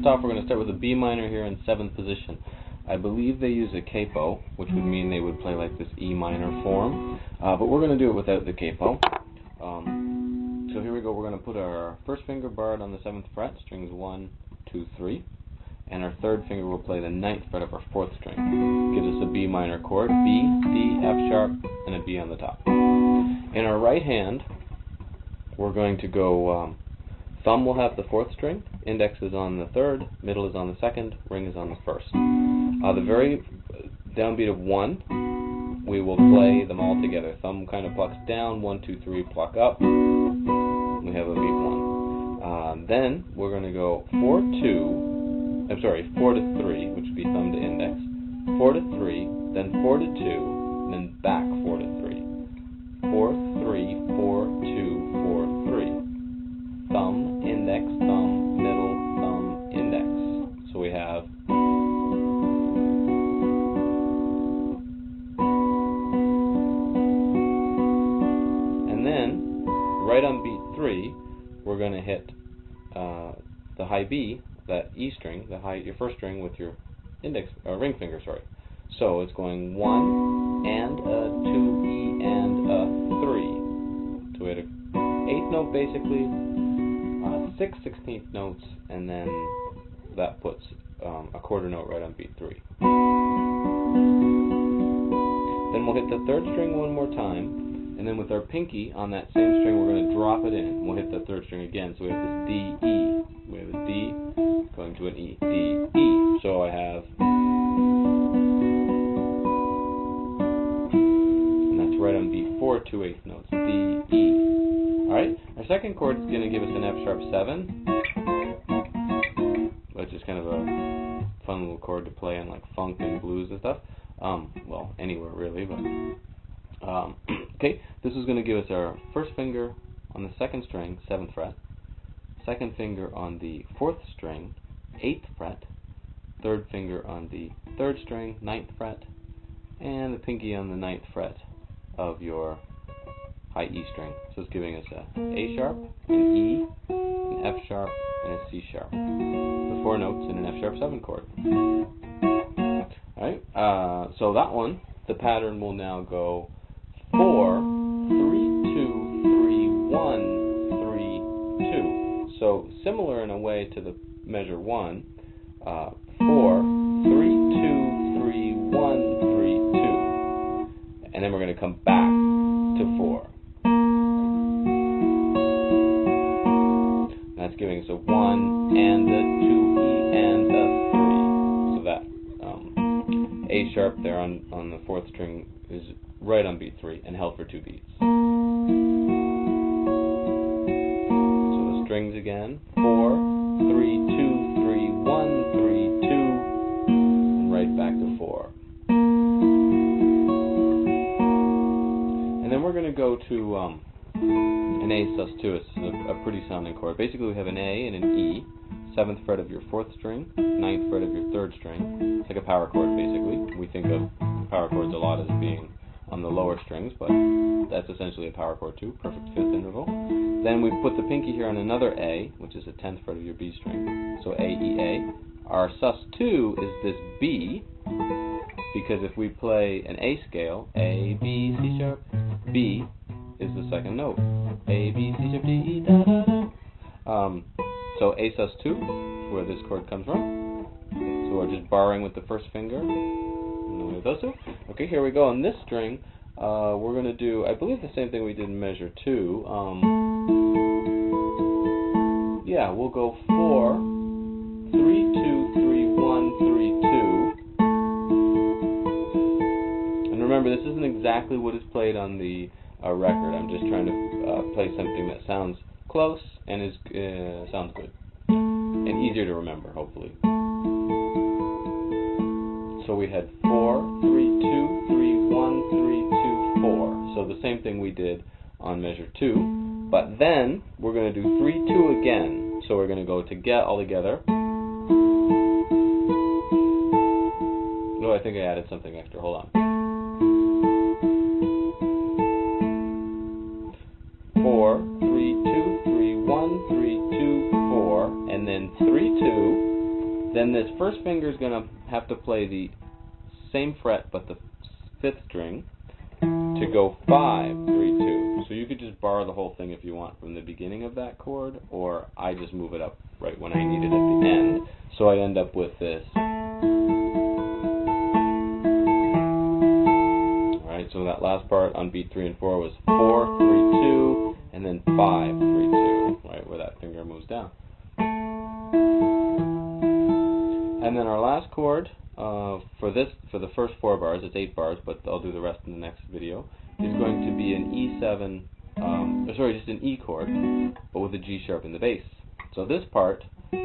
first off, we're going to start with a B minor here in 7th position. I believe they use a capo, which would mean they would play like this E minor form, but we're going to do it without the capo. So here we go. We're going to put our first finger barred on the 7th fret, strings 1, 2, 3, and our third finger will play the 9th fret of our 4th string. Gives us a B minor chord, B, D, F sharp, and a B on the top. In our right hand, we're going to go, thumb will have the 4th string, index is on the 3rd, middle is on the 2nd, ring is on the 1st. The very downbeat of 1, we will play them all together. Thumb kind of plucks down, 1, 2, 3, pluck up. We have a beat 1. Then we're going to go 4 to 3, which would be thumb to index, 4 to 3, then 4 to 2, and then back 4 to 3. 4, 3, 4, 2, 4, 3. Thumb, index, thumb, middle, thumb, index. So we have right on beat 3, we're going to hit the high B, that E string, your first string with your ring finger, sorry. So it's going 1 and a 2 E and a 3. So we had an 8th note basically, 6 16th notes, and then that puts a quarter note right on beat 3. Then we'll hit the 3rd string one more time. And then with our pinky on that same string, we're going to drop it in. We'll hit the 3rd string again. So we have this D, E. We have a D going to an E. D, E. So I have, and that's right on beat 4, 2 8th notes. D, E. Alright, our second chord is going to give us an F sharp 7, which is kind of a fun little chord to play in like funk and blues and stuff. Well, anywhere really, but okay, this is going to give us our first finger on the 2nd string, 7th fret, 2nd finger on the 4th string, 8th fret, 3rd finger on the 3rd string, 9th fret, and the pinky on the 9th fret of your high E string. So it's giving us a A sharp, an E, an F sharp, and a C sharp. The 4 notes in an F sharp 7 chord. Alright, so that one, the pattern will now go 4, 3, 2, 3, 1, 3, 2. So similar in a way to the measure 1. 4, 3, 2, 3, 1, 3, 2. And then we're going to come back to 4. That's giving us a 1 and a 2E and a 3. So that A sharp there on the 4th string is right on beat 3 and held for 2 beats. So the strings again, 4, 3, 2, 3, 1, 3, 2, and right back to 4. And then we're going to go to an A sus2. It's a pretty sounding chord. Basically we have an A and an E, 7th fret of your 4th string, 9th fret of your 3rd string. It's like a power chord basically. We think of power chords a lot as being on the lower strings, but that's essentially a power chord too, perfect 5th interval. Then we put the pinky here on another A, which is the 10th fret of your B string, so A, E, A. Our sus2 is this B, because if we play an A scale, A, B, C sharp, B is the 2nd note. A, B, C sharp, D, E, da, da, da. So A sus2 is where this chord comes from. So we're just barring with the first finger. Those two. Okay, here we go. On this string, we're going to do, I believe, the same thing we did in measure 2. Yeah, we'll go 4, 3, 2, 3, 1, 3, 2. And remember, this isn't exactly what is played on the record. I'm just trying to play something that sounds close and is sounds good and easier to remember, hopefully. So we had 4, 3, 2, 3, 1, 3, 2, 4. So the same thing we did on measure 2. But then we're going to do 3, 2 again. So we're going to go all together. No, I think I added something extra. Hold on. 4, 3, 2, 3, 1, 3, 2, 4, and then 3, 2, finger is going to have to play the same fret but the 5th string to go 5, 3, 2. So you could just borrow the whole thing if you want from the beginning of that chord, or I just move it up right when I need it at the end. So I end up with this. Alright, so that last part on beat 3 and 4 was 4, 3, 2, and then 5, 3, 2, right, where that finger moves down. And then our last chord for the first 4 bars, it's 8 bars, but I'll do the rest in the next video, is going to be an E7, just an E chord, but with a G sharp in the bass. So this part, wait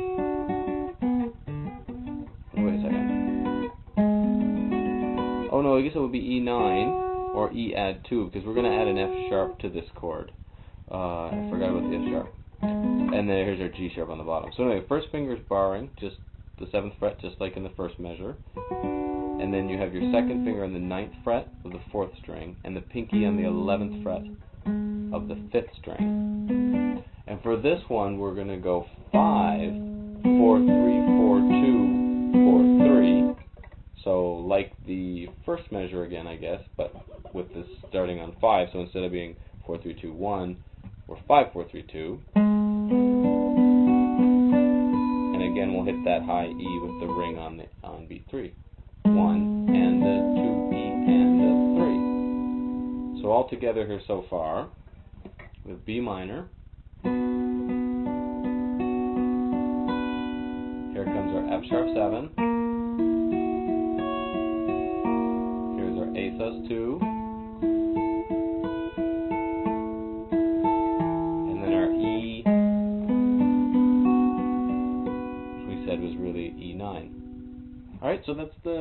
a second. Oh no, I guess it would be E9 or E add 2, because we're going to add an F sharp to this chord. I forgot about the F sharp. And then here's our G sharp on the bottom. So anyway, first finger is barring, just the 7th fret, just like in the first measure. And then you have your second finger on the 9th fret of the 4th string, and the pinky on the 11th fret of the 5th string. And for this one, we're going to go 5, 4, 3, 4, 2, 4, 3. So like the first measure again, I guess, but with this starting on 5. So instead of being 4, 3, 2, 1, we're 5, 4, 3, 2. And again, we'll hit that high E with the ring on beat 3. 1 and the 2 E and the 3. So all together here so far, with B minor. Here comes our F sharp 7. Here's our A sus2. And then our E, which we said was really E9. Alright, so that's the